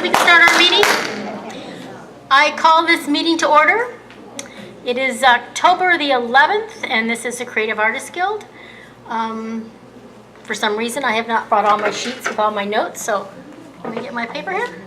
we can start our meeting. I call this meeting to order. It is October the 11th, and this is the Creative Artists Guild. For some reason, I have not brought all my sheets with all my notes, so let me get my paper here.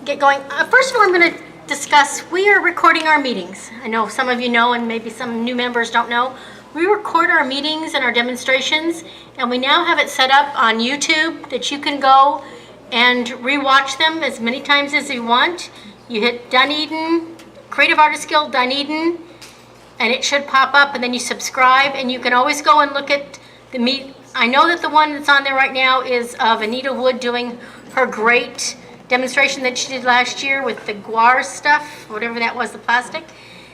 Get going. First of all, I'm going to discuss, we are recording our meetings. I know some of you know, and maybe some new members don't know. We record our meetings and our demonstrations, and we now have it set up on YouTube that you can go and rewatch them as many times as you want. You hit Dunedin, Creative Artists Guild Dunedin, and it should pop up, and then you subscribe, and you can always go and look at the meet. I know that the one that's on there right now is of Anita Wood doing her great demonstration that she did last year with the guar stuff, whatever that was, the plastic,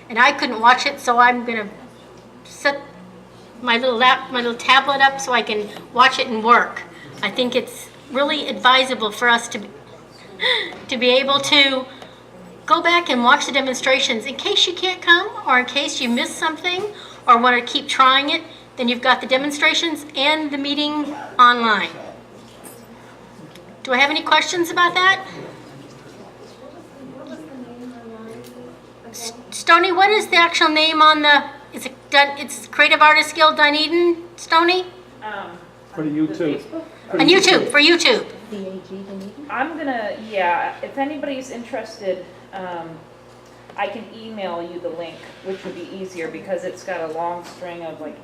and I couldn't watch it, so I'm going to set my little tablet up so I can watch it and work. I think it's really advisable for us to be able to go back and watch the demonstrations in case you can't come, or in case you miss something or want to keep trying it. Then you've got the demonstrations and the meeting online. Do I have any questions about that? Stony, what is the actual name on the, it's Creative Artists Guild Dunedin, Stony? For the YouTube. On YouTube, for YouTube. I'm gonna, yeah, if anybody's interested, I can email you the link, which would be easier because it's got a long string of like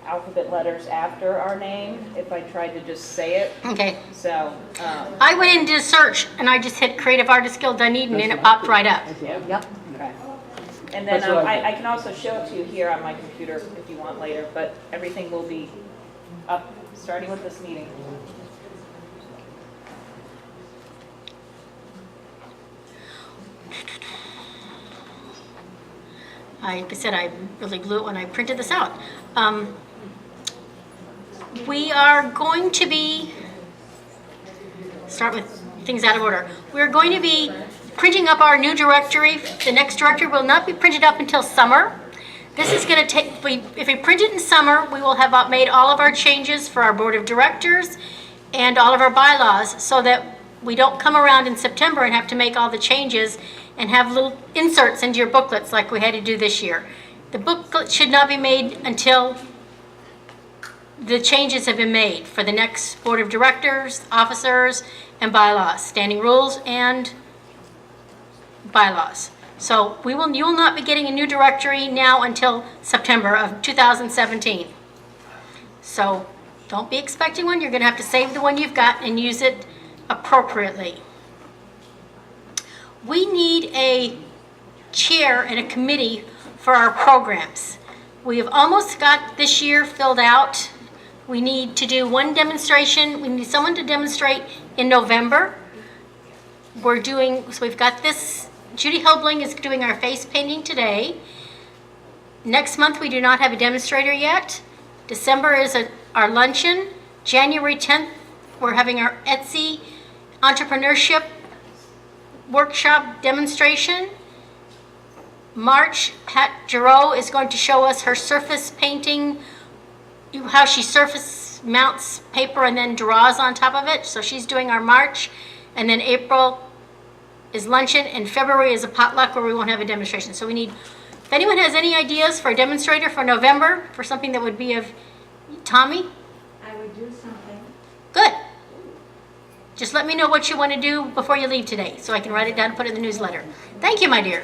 alphabet letters after our name, if I tried to just say it. Okay. So, I went into a search and I just hit Creative Artists Guild Dunedin and it popped right up. Yep. Okay. And then I can also show it to you here on my computer if you want later, but everything will be up starting with this meeting. Like I said, I really blew it when I printed this out. We are going to be, start with things out of order. We're going to be printing up our new directory. The next directory will not be printed up until summer. This is going to take, if we print it in summer, we will have made all of our changes for our board of directors and all of our bylaws so that we don't come around in September and have to make all the changes and have little inserts into your booklets like we had to do this year. The booklet should not be made until the changes have been made for the next board of directors, officers, and bylaws, standing rules and bylaws. So you will not be getting a new directory now until September of 2017. So don't be expecting one. You're going to have to save the one you've got and use it appropriately. We need a chair and a committee for our programs. We have almost got this year filled out. We need to do one demonstration. We need someone to demonstrate in November. So we've got this, Judy Hobling is doing our face painting today. Next month we do not have a demonstrator yet. December is our luncheon. January 10th, we're having our Etsy entrepreneurship workshop demonstration. March, Pat Giroux is going to show us her surface painting, how she surface mounts paper and then draws on top of it. So she's doing our March, and then April is luncheon, and February is a potluck where we won't have a demonstration. So we need, if anyone has any ideas for a demonstrator for November, for something that would be of, Tommy? I would do something. Good. Just let me know what you want to do before you leave today, so I can write it down and put it in the newsletter. Thank you, my dear.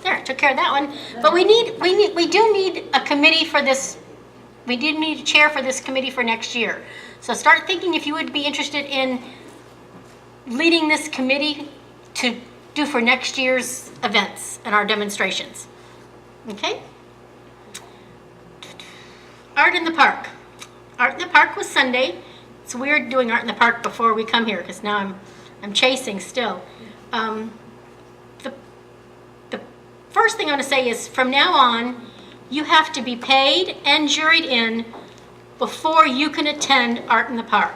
There, took care of that one. But we do need a committee for this. We do need a chair for this committee for next year. So start thinking if you would be interested in leading this committee to do for next year's events and our demonstrations. Okay? Art in the Park. Art in the Park was Sunday. It's weird doing Art in the Park before we come here because now I'm chasing still. The first thing I want to say is from now on, you have to be paid and juried in before you can attend Art in the Park.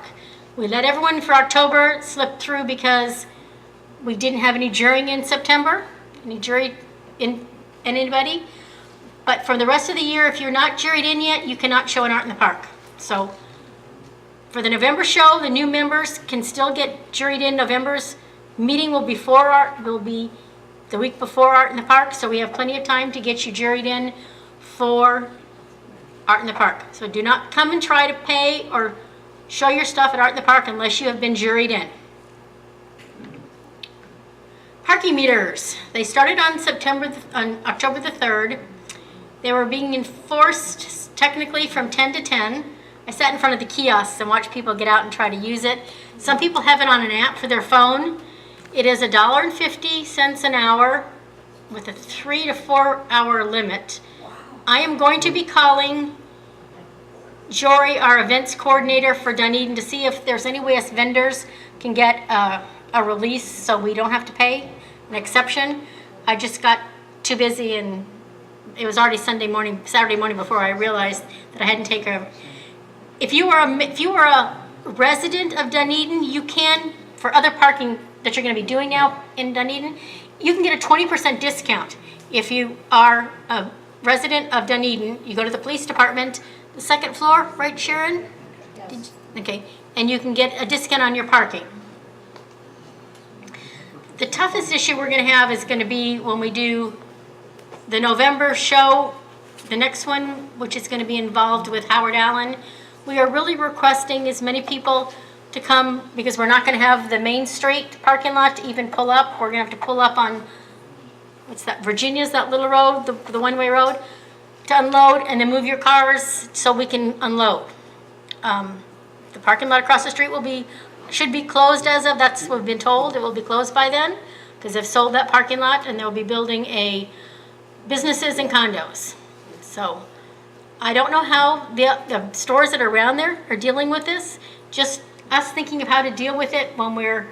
We let everyone for October slip through because we didn't have any jurying in September, any jury in anybody. But for the rest of the year, if you're not juried in yet, you cannot show an Art in the Park. So for the November show, the new members can still get juried in November's meeting will be the week before Art in the Park, so we have plenty of time to get you juried in for Art in the Park. So do not come and try to pay or show your stuff at Art in the Park unless you have been juried in. Parking meters. They started on October the 3rd. They were being enforced technically from 10 to 10. I sat in front of the kiosks and watched people get out and try to use it. Some people have it on an app for their phone. It is $1.50 an hour with a 3 to 4 hour limit. I am going to be calling Jory, our events coordinator for Dunedin, to see if there's any way us vendors can get a release so we don't have to pay an exception. I just got too busy and it was already Saturday morning before I realized that I hadn't taken care of it. If you are a resident of Dunedin, you can, for other parking that you're going to be doing now in Dunedin, you can get a 20% discount. If you are a resident of Dunedin, you go to the police department, the second floor, right, Sharon? Okay, and you can get a discount on your parking. The toughest issue we're going to have is going to be when we do the November show, the next one, which is going to be involved with Howard Allen. We are really requesting as many people to come because we're not going to have the Main Street parking lot to even pull up. We're going to have to pull up on, what's that, Virginia's, that little road, the one-way road, to unload and then move your cars so we can unload. The parking lot across the street should be closed as of, that's what we've been told. It will be closed by then because they've sold that parking lot and they'll be building businesses and condos. So I don't know how the stores that are around there are dealing with this. Just us thinking of how to deal with it when we're...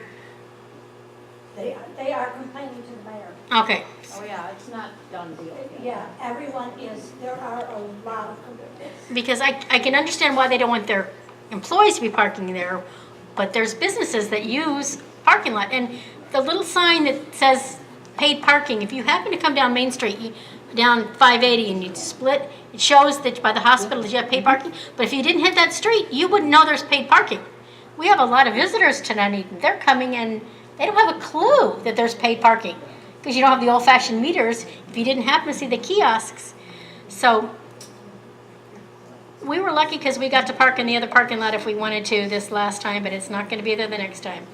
They are complaining to the mayor. Okay. Oh, yeah, it's not done deal yet. Yeah, everyone is, there are a lot of complaints. Because I can understand why they don't want their employees to be parking there, but there's businesses that use parking lot. And the little sign that says paid parking, if you happen to come down Main Street, down 580 and you split, it shows that by the hospital that you have paid parking. But if you didn't hit that street, you wouldn't know there's paid parking. We have a lot of visitors to Dunedin. They're coming and they don't have a clue that there's paid parking because you don't have the old-fashioned meters if you didn't happen to see the kiosks. So we were lucky because we got to park in the other parking lot if we wanted to this last time, but it's not going to be there the next time.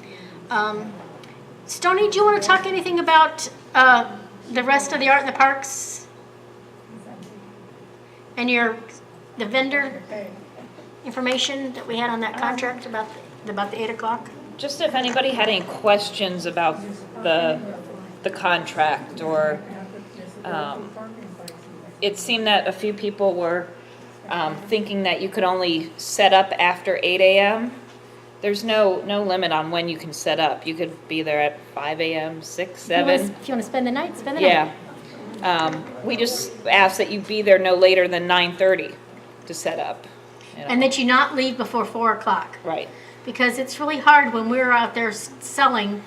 Stoney, do you want to talk anything about the rest of the Art in the Parks and the vendor information that we had on that contract about the 8 o'clock? Just if anybody had any questions about the contract or it seemed that a few people were thinking that you could only set up after 8 a.m. There's no limit on when you can set up. You could be there at 5 a.m., 6, 7. If you want to spend the night, spend the night. Yeah. We just ask that you be there no later than 9:30 to set up. You know. And that you not leave before 4 o'clock. Right. Because it's really hard when we're out there selling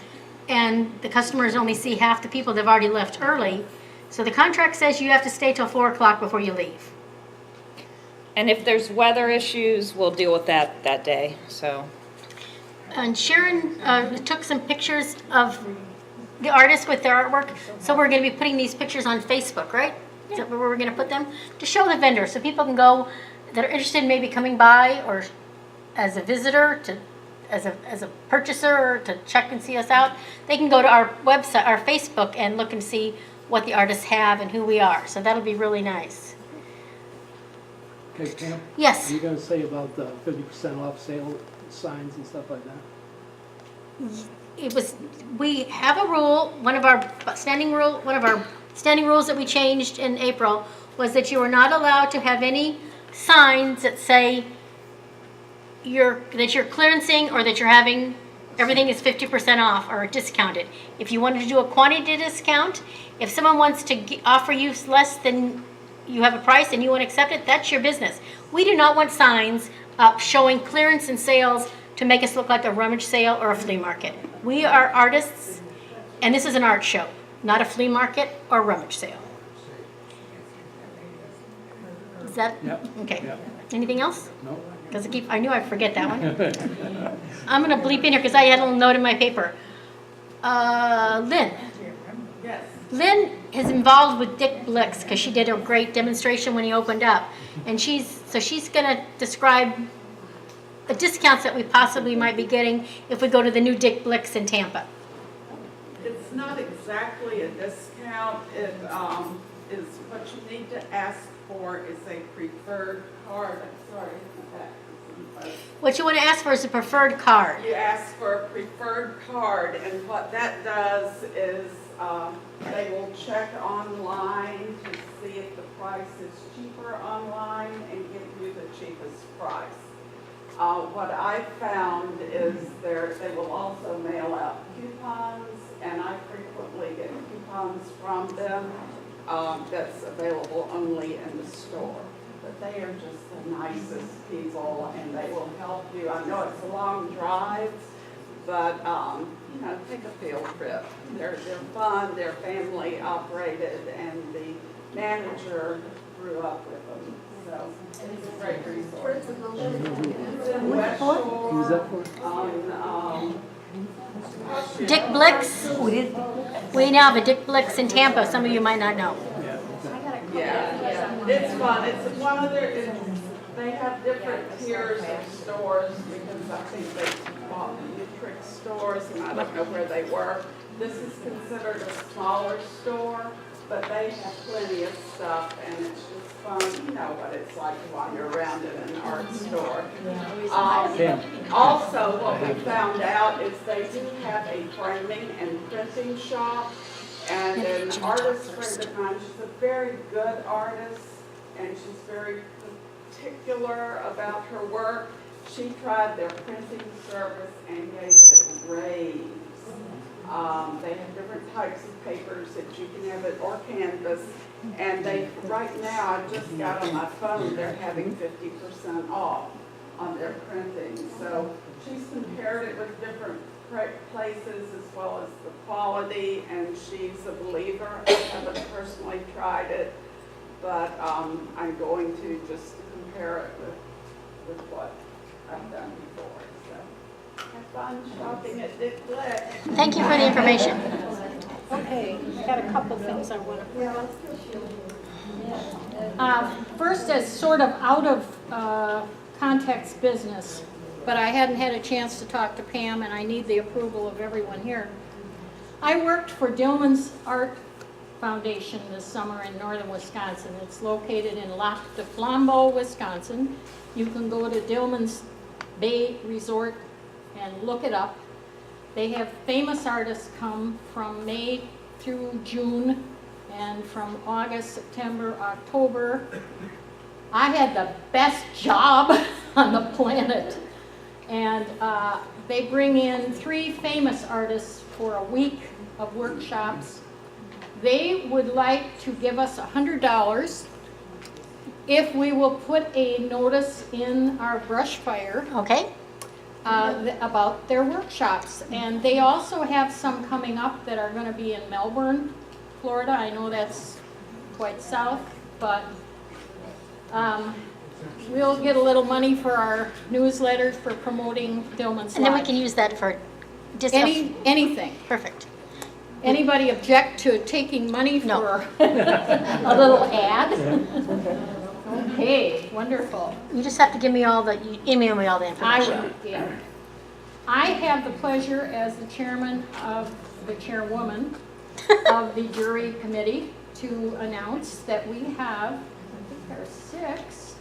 and the customers only see half the people that have already left early. So the contract says you have to stay till 4 o'clock before you leave. And if there's weather issues, we'll deal with that day. So. And Sharon took some pictures of the artists with their artwork. So we're going to be putting these pictures on Facebook, right? Is that where we're going to put them? To show the vendors so people can go that are interested in maybe coming by or as a visitor, as a purchaser, to check and see us out. They can go to our website, our Facebook, and look and see what the artists have and who we are. So that'll be really nice. Okay, Pam? Yes. Are you gonna say about the 50% off sale signs and stuff like that? We have a rule, one of our standing rules that we changed in April was that you are not allowed to have any signs that say that you're clearancing or that you're having everything is 50% off or discounted. If you wanted to do a quantity discount, if someone wants to offer you less than you have a price and you want to accept it, that's your business. We do not want signs up showing clearance and sales to make us look like a rummage sale or a flea market. We are artists, and this is an art show, not a flea market or rummage sale. Is that? Yep. Okay. Yep. Anything else? No? Because I knew I'd forget that one. I'm going to bleep in here because I had a little note in my paper. Lynn. Yes. Lynn is involved with Dick Blix because she did a great demonstration when he opened up. And she's gonna describe the discounts that we possibly might be getting if we go to the new Dick Blix in Tampa. It's not exactly a discount. It is what you need to ask for is a preferred card. I'm sorry, that is in What you wanna ask for is a preferred card. You ask for a preferred card, and what that does is they will check online to see if the price is cheaper online and give you the cheapest price. What I found is they will also mail out coupons, and I frequently get coupons from them that's available only in the store. But they are just the nicest people, and they will help you. I know it's a long drive, but you know, take a field trip. They're fun. They're family operated, and the manager grew up with them. So it's a great resource. It's in West Shore on Dick Blix. We now have a Dick Blix in Tampa. Some of you might not know. Yeah, it's fun. It's one of their, they have different tiers of stores because I think they bought Utrix stores and I don't know where they were. This is considered a smaller store, but they have plenty of stuff and it's just fun. You know what it's like to wander around in an art store. Also, what we found out is they do have a framing and printing shop. And an artist friend of mine, she's a very good artist, and she's very particular about her work. She tried their printing service and gave it raves. They have different types of papers that you can have it, or canvas. And they, right now, I just got on my phone, they're having 50% off on their printing. So she's compared it with different places as well as the quality, and she's a believer. I haven't personally tried it, but I'm going to just compare it with what I've done before. So have fun shopping at Dick Blix. Thank you for the information. Okay, I got a couple things I want to. First, as sort of out of context business, but I hadn't had a chance to talk to Pam, and I need the approval of everyone here. I worked for Dillman's Art Foundation this summer in northern Wisconsin. It's located in Lac du Flambeau, Wisconsin. You can go to Dillman's Bay Resort and look it up. They have famous artists come from May through June, and from August, September, October. I had the best job on the planet. And they bring in 3 famous artists for a week of workshops. They would like to give us $100 if we will put a notice in our brush fire Okay? about their workshops. And they also have some coming up that are going to be in Melbourne, Florida. I know that's quite south, but we'll get a little money for our newsletter for promoting Dillman's And then we Lodge. can use that for just Anything. perfect. Anybody object to taking money No. for a little ad? Okay, wonderful. You just have to give me you email me all the I information. will, yeah. I have the pleasure as the chairman of, the chairwoman of the jury committee to announce that we have, I think there are 6.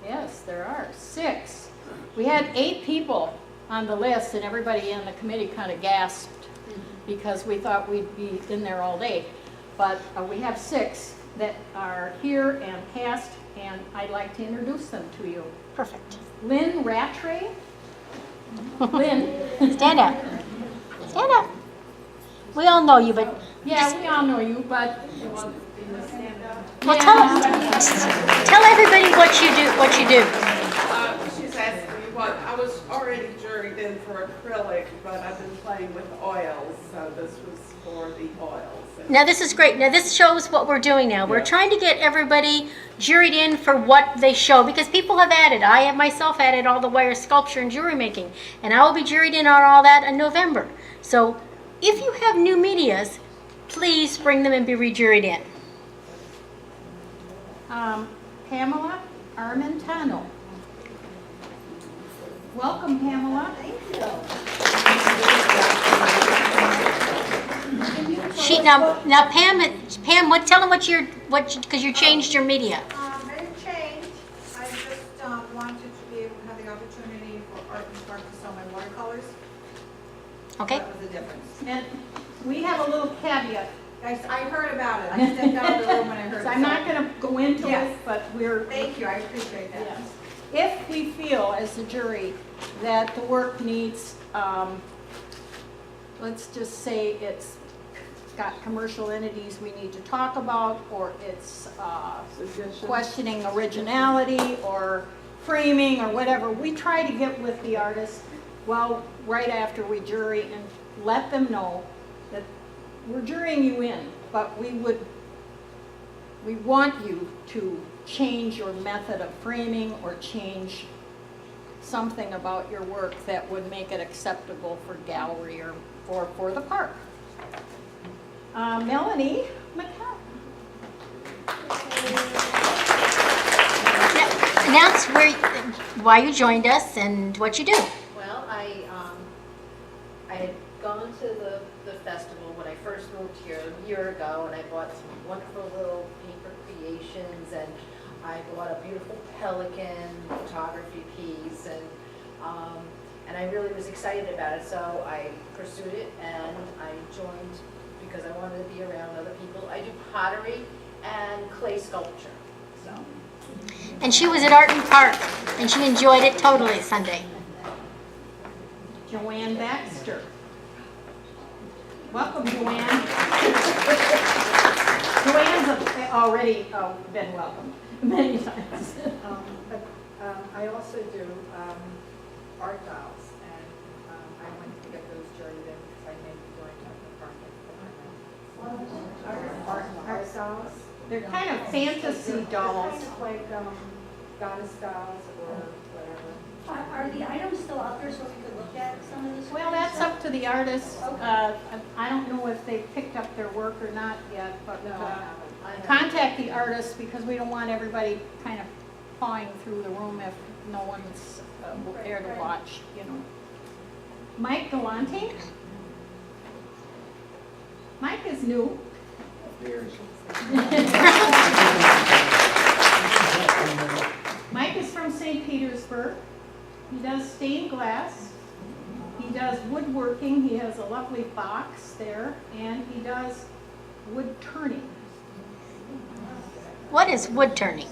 Yes, there are 6. We had 8 people on the list, and everybody in the committee kind of gasped because we thought we'd be in there all day. But we have 6 that are here and passed, and I'd like to introduce them to you. Perfect. Lynn Rattray. Lynn. Stand up. Stand up. We all know you, but Yeah, we all know you, but well, yeah. tell everybody what you do. She's asking me what, I was already jury juried in for acrylic, but I've been playing with oils, so this was for the oils. Now, this is great. Now, this shows what we're doing now. We're Yeah. trying to get everybody juried in for what they show, because people have added. I have myself added all the wire sculpture and jewelry making, and I will be juried in on all that in November. So, if you have new medias, please bring them and be re-juried in. Pamela Armentano. Welcome, Pamela. Now Pam, tell them because you changed your media. I didn't change, I just wanted to be able to have the opportunity for Art and Spark to sell my watercolors. Okay? That was the difference. And we have a little caveat. I heard about it, I stepped out of the room when I heard it. So I'm not going to go into it, Yes. but we're, Thank you, I appreciate that. yes. If we feel as a jury that the work needs, let's just say it's got commercial entities we need to talk about, or it's questioning originality or framing or whatever, we try to get with the artist, well, right after we jury and let them know that we're jurying you in, but we want you to change your method of framing or change something about your work that would make it acceptable for gallery or for the park. Melanie McCall. Announce why you joined us and what you do. Well, I had gone to the festival when I first moved here a year ago, and I bought some wonderful little paper creations, and I bought a beautiful pelican photography piece, and I really was excited about it, so I pursued it, and I joined because I wanted to be around other people. I do pottery and clay sculpture, so. And she was at Art and Park, and she enjoyed it totally Sunday. Joanne Baxter. Welcome, Joanne. Joanne's already been welcomed many times. I also do art dials, and I went to get those juried in because I may be going to the park. Art dolls? They're kind of fantasy dolls. Kind of like goddess dolls or whatever. Are the items still out there so we could look at some of this? Well, that's up to the artist. I don't know if they picked up their work or not yet, but No, I haven't. contact the artist because we don't want everybody kind of pawing through the room if no one's there to watch, you know. Mike Galante? Mike is new. Mike is from St. Petersburg. He does stained glass. He does woodworking. He has a lovely box there, and he does wood turning. What is wood turning?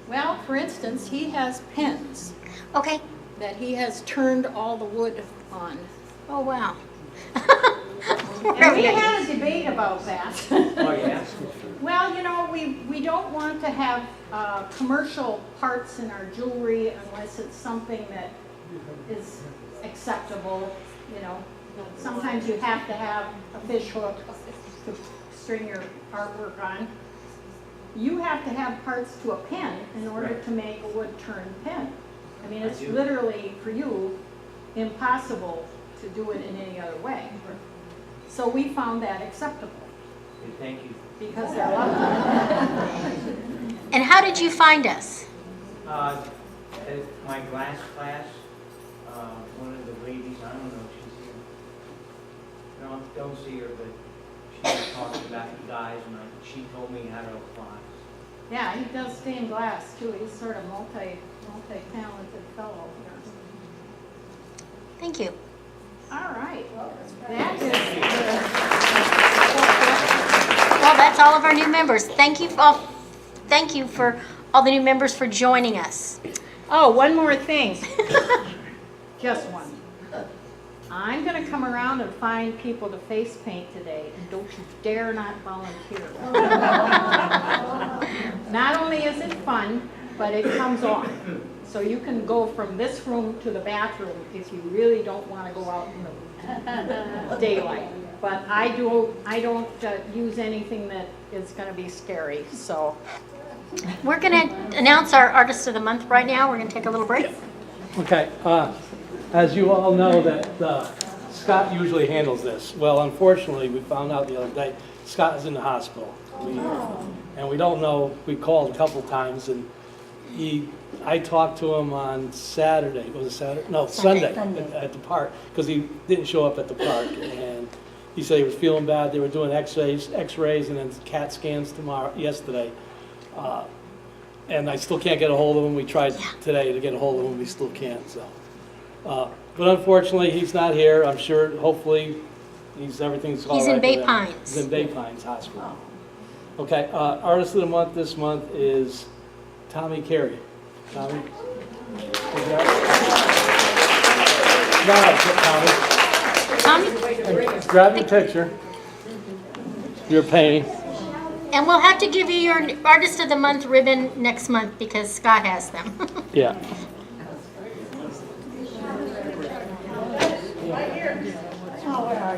Well, for instance, he has pens Okay. that he has turned all the wood on. Oh, wow. And we had a debate about that. Oh, yeah? Well, you know, we don't want to have commercial parts in our jewelry unless it's something that is acceptable, you know. Sometimes you have to have a fish hook to string your artwork on. You have to have parts to a pen in order Right. to make a wood-turned pen. I mean, it's I do. literally, for you, impossible to do it in any other way. So we found that acceptable Okay, thank you. because they're lovely. And how did you find us? At my glass class, one of the ladies, I don't know if she's here. No, don't see her, but she talked about you guys, and she told me how to apply. Yeah, he does stained glass too. He's sort of multi-talented fellow here. Thank you. All right. That is Well, that's all of our new members. Thank you for all the new members for joining us. Oh, one more thing. Just one. I'm going to come around and find people to face paint today, and don't you dare not volunteer. Not only is it fun, but it comes on. So you can go from this room to the bathroom if you really don't want to go out in the daylight. But I don't use anything that is going to be scary, so. We're going to announce our Artist of the Month right now. We're going to take a little break. Okay, as you all know that Scott usually handles this. Well, unfortunately, we found out the other day, Scott is in the hospital. And we don't know, we called a couple times and I talked to him on Saturday, was it Saturday? No, Sunday at the park, because he didn't show up at the park. And he said he was feeling bad. They were doing x-rays and then CAT scans yesterday. And I still can't get a hold of him. We tried today to get a hold of him, we still can't, so. But unfortunately, he's not here. I'm sure, hopefully, everything's all right. He's in Bay with him. Pines. He's in Bay Pines Hospital. Okay, Artist of the Month this month is Tommy Carey. Tommy? Tommy? Grab your picture. Your painting. And we'll have to give you your Artist of the Month ribbon next month because Scott has them. Yeah.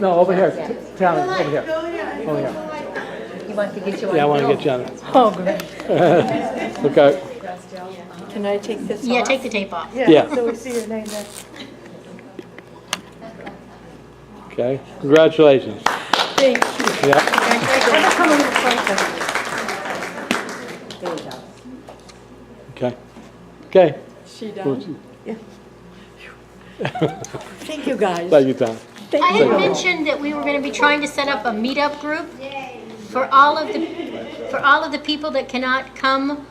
No, over here. Tommy, over here. Over here. You want to get you one? Yeah, I want to get you on it. Oh, great. Okay. Can I take this Yeah, off? take the tape off. Yeah. So we see your name there. Okay. Congratulations. Thank you. Yeah. There you go. Okay. Okay. She done? Yeah. Thank you, guys. Thank you, Tom. I had mentioned that we were going to be trying to set up a meetup group for all of the people that cannot come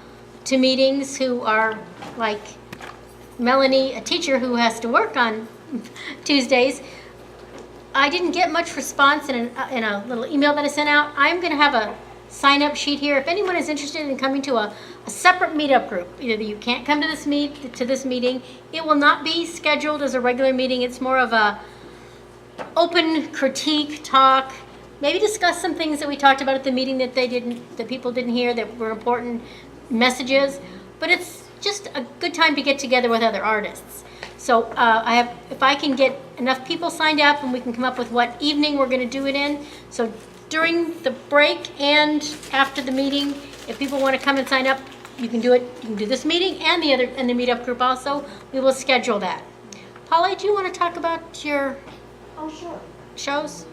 to meetings who are like Melanie, a teacher who has to work on Tuesdays. I didn't get much response in a little email that I sent out. I'm going to have a sign-up sheet here. If anyone is interested in coming to a separate meetup group, either you can't come to this meeting, it will not be scheduled as a regular meeting. It's more of a open critique talk, maybe discuss some things that we talked about at the meeting that people didn't hear that were important messages. But it's just a good time to get together with other artists. So if I can get enough people signed up and we can come up with what evening we're going to do it in. So during the break and after the meeting, if people want to come and sign up, you can do it. You can do this meeting and the meetup group also. We will schedule that. Polly, do you want to talk about your shows?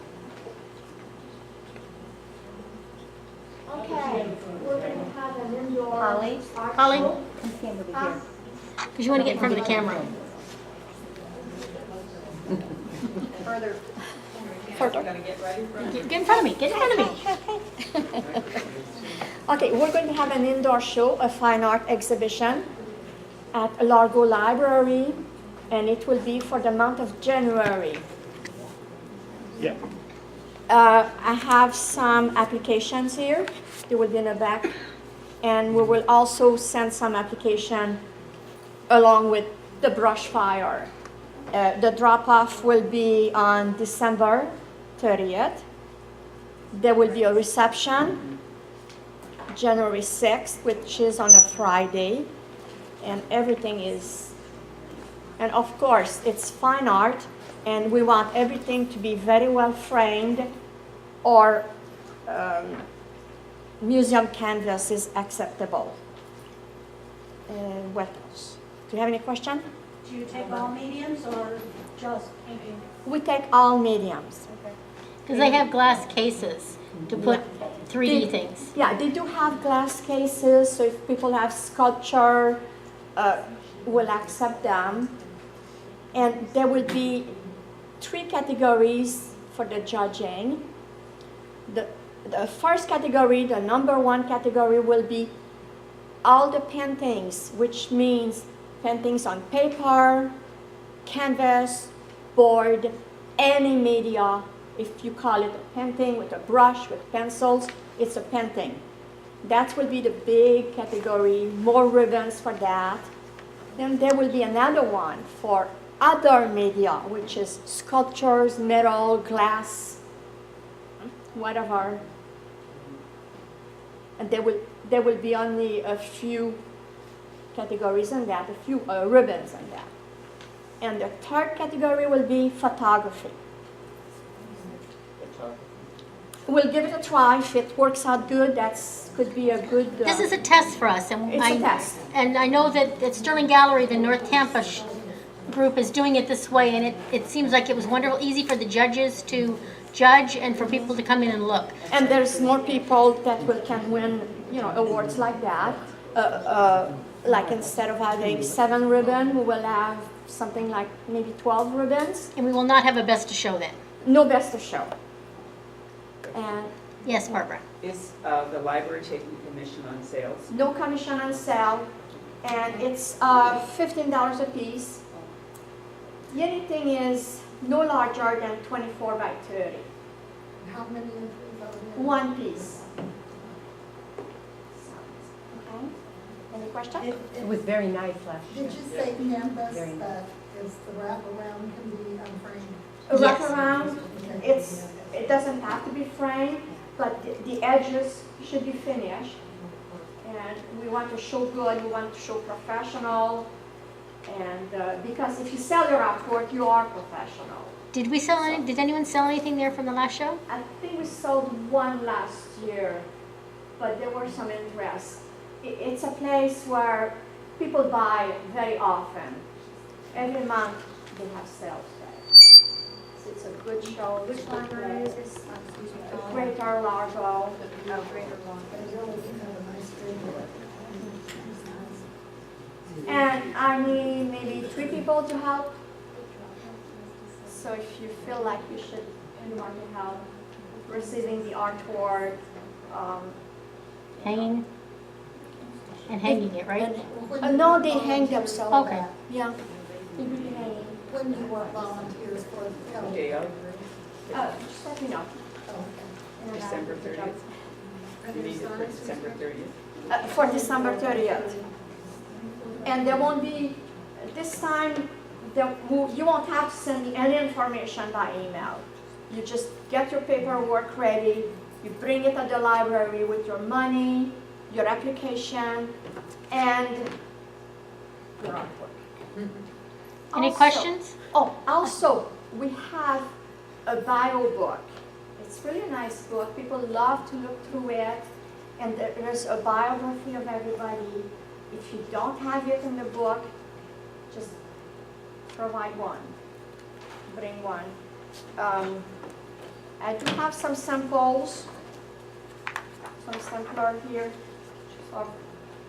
Okay, we're going to have an indoor Polly? art Polly? show. Because you want to get in front of the camera. Further. Get in front of me. Get in front of me. Okay, we're going to have an indoor show, a fine art exhibition at Largo Library, and it will be for the month of January. Yeah. I have some applications here. They will be in the back. And we will also send some application along with the brush fire. The drop-off will be on December 30th. There will be a reception January 6th, which is on a Friday. And everything is, and of course, it's fine art. And we want everything to be very well framed, or museum canvas is acceptable. What else? Do you have any question? Do you take all mediums or just painting? We take all mediums. Because they have glass cases to put 3D things. Yeah, they do have glass cases, so if people have sculpture, we'll accept them. And there will be 3 categories for the judging. The first category, the number 1 category, will be all the paintings, which means paintings on paper, canvas, board, any media. If you call it a painting with a brush, with pencils, it's a painting. That will be the big category, more ribbons for that. Then there will be another one for other media, which is sculptures, metal, glass, whatever. And there will be only a few categories in that, a few ribbons in that. And the third category will be photography. We'll give it a try. If it works out good, that's could be a good. This is a test for us, and It's a test. And I know that at Sterling Gallery, the North Tampa group is doing it this way, and it seems like it was wonderful, easy for the judges to judge and for people to come in and look. And there's more people that can win, awards like that. Like instead of having 7 ribbons, we will have something like maybe 12 ribbons. And we will not have a best to show then. No best of show. And Yes, Barbara. Is the library taking commission on sales? no commission on sale, and it's $15 a piece. The only thing is no larger than 24 by 30. How many of these are there? One piece. Okay. Any question? It was very nice last year. Did you say canvas Very nice. that is the wraparound can be unframed? A Yes. wraparound, it doesn't have to be framed, but the edges should be finished. And we want to show good, we want to show professional, and because if you sell your artwork, you are professional. Did we sell any, did anyone sell anything there from the last show? I think we sold one last year, but there were some interest. It's a place where people buy very often. Every month they have sales there. So it's a good show. Which library is this? Greater Largo. And I need maybe 3 people to help. So if you feel like you want to help receiving the artwork, Hanging? And hanging it, right? no, they hang themselves. Okay. Yeah. They really hang. When do you want volunteers for the help? Day of, Just let me know. And then December I'll 30th. You need it for December 30th. For December 30th. And there won't be, this time, you won't have to send me any information by email. You just get your paperwork ready, you bring it to the library with your money, your application, and your artwork. Any Also- questions? Also, we have a bio book. It's really a nice book. People love to look through it. And there's a biography of everybody. If you don't have it in the book, just provide one. Bring one. I do have some samples. Some sampler here of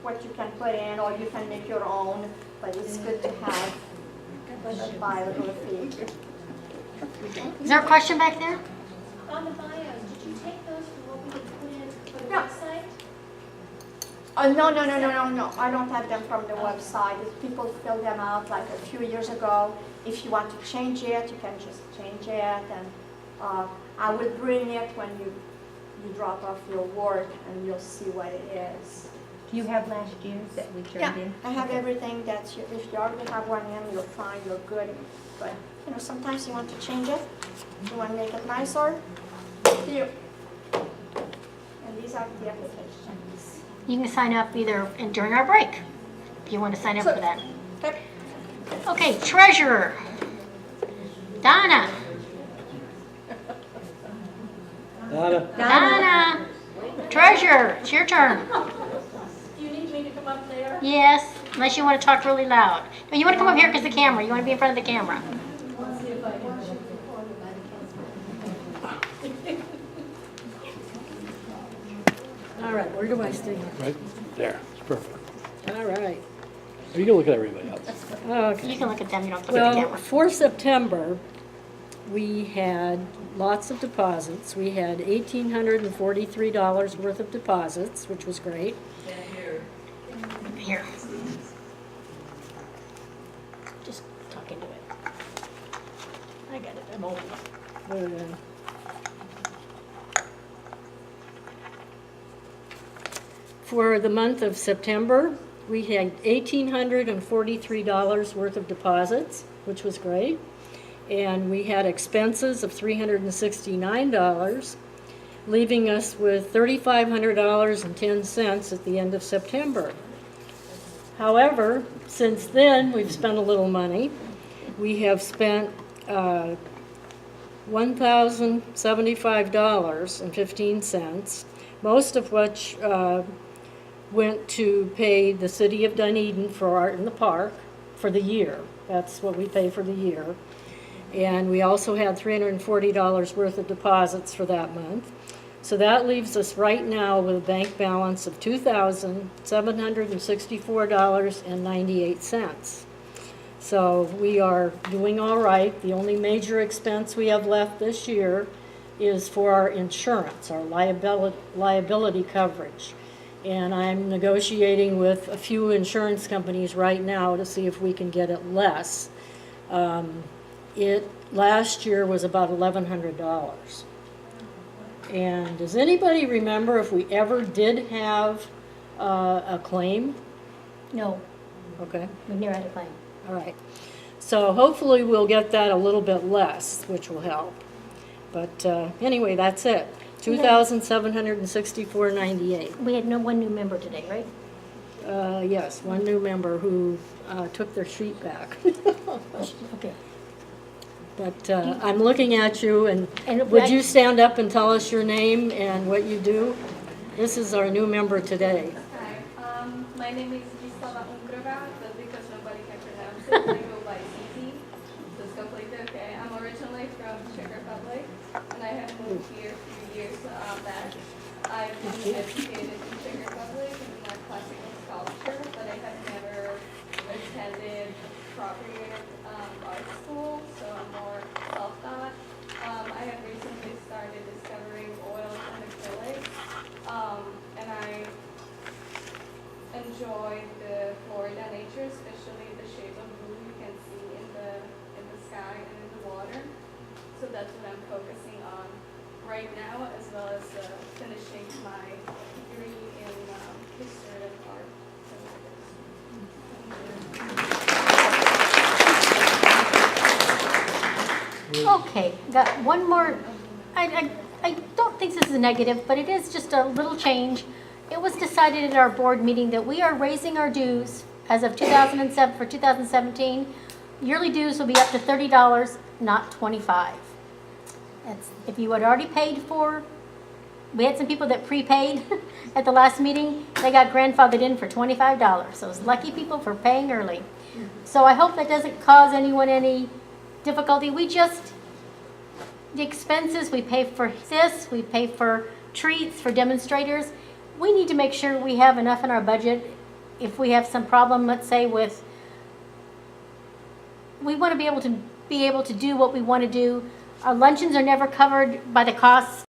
what you can put in, or you can make your own. But it's good to have a biography. Is there a question back there? On the bios, did you take those from what we had put in for the No. website? No. I don't have them from the website. If people fill them out like a few years ago, if you want to change it, you can just change it. And I will bring it when you drop off your work, and you'll see what it is. Do you have last year's that we Yeah, turned in? I have everything that if you already have one in, you're fine, you're good. But, sometimes you want to change it. You want to make it nicer. Here. And these are the applications. You can sign up either during our break, if you want to sign up for that. Okay. Okay, treasurer. Donna. Donna. Treasurer, it's your turn. Do you need me to come up there? Yes, unless you want to talk really loud. No, you want to come up here because the camera. You want to be in front of the camera. All right, where do I stand? Right there, it's perfect. All right. You can look at everybody else. Okay. You can look at them. You don't have to look at the Well, camera. for September, we had lots of deposits. We had $1,843 worth of deposits, which was great. Here. Just talk into it. I got it. I'm old. For the month of September, we had $1,843 worth of deposits, which was great. And we had expenses of $369, leaving us with $3,500.10 at the end of September. However, since then, we've spent a little money. We have spent $1,075.15, most of which went to pay the city of Dunedin for Art in the Park for the year. That's what we pay for the year. And we also had $340 worth of deposits for that month. So that leaves us right now with a bank balance of $2,764.98. So we are doing all right. The only major expense we have left this year is for our insurance, our liability coverage. And I'm negotiating with a few insurance companies right now to see if we can get it less. It last year was about $1,100. And does anybody remember if we ever did have a claim? No, Okay, we've never had a claim. all right. So hopefully we'll get that a little bit less, which will help. But anyway, that's it. $2,764.98. We had one new member today, right? Yes, one new member who took their sheet back. Okay. But I'm looking at you, and And would you stand up and tell us your name and what you do? This is our new member today. Hi, my name is Gisela Ungrova, but because nobody can pronounce it, I go by Cici. So it's completely okay. I'm originally from Czech Republic, and I have moved here a few years back. I've been educated in Czech Republic in classical sculpture, but I have never attended proper art school, so I'm more self-taught. I have recently started discovering oils and acrylics, and I enjoy the Florida nature, especially the shape of blue you can see in the sky and in the water. So that's what I'm focusing on right now, as well as finishing my degree in history of art. Okay, got one more. I don't think this is a negative, but it is just a little change. It was decided at our board meeting that we are raising our dues as of 2007 for 2017. Yearly dues will be up to $30, not $25. That's if you had already paid for. We had some people that prepaid at the last meeting. They got grandfathered in for $25. Those lucky people for paying early. So I hope that doesn't cause anyone any difficulty. The expenses, we pay for this, we pay for treats, for demonstrators. We need to make sure we have enough in our budget. If we have some problem, let's say with, we want to be able to do what we want to do. Our luncheons are never covered by the costs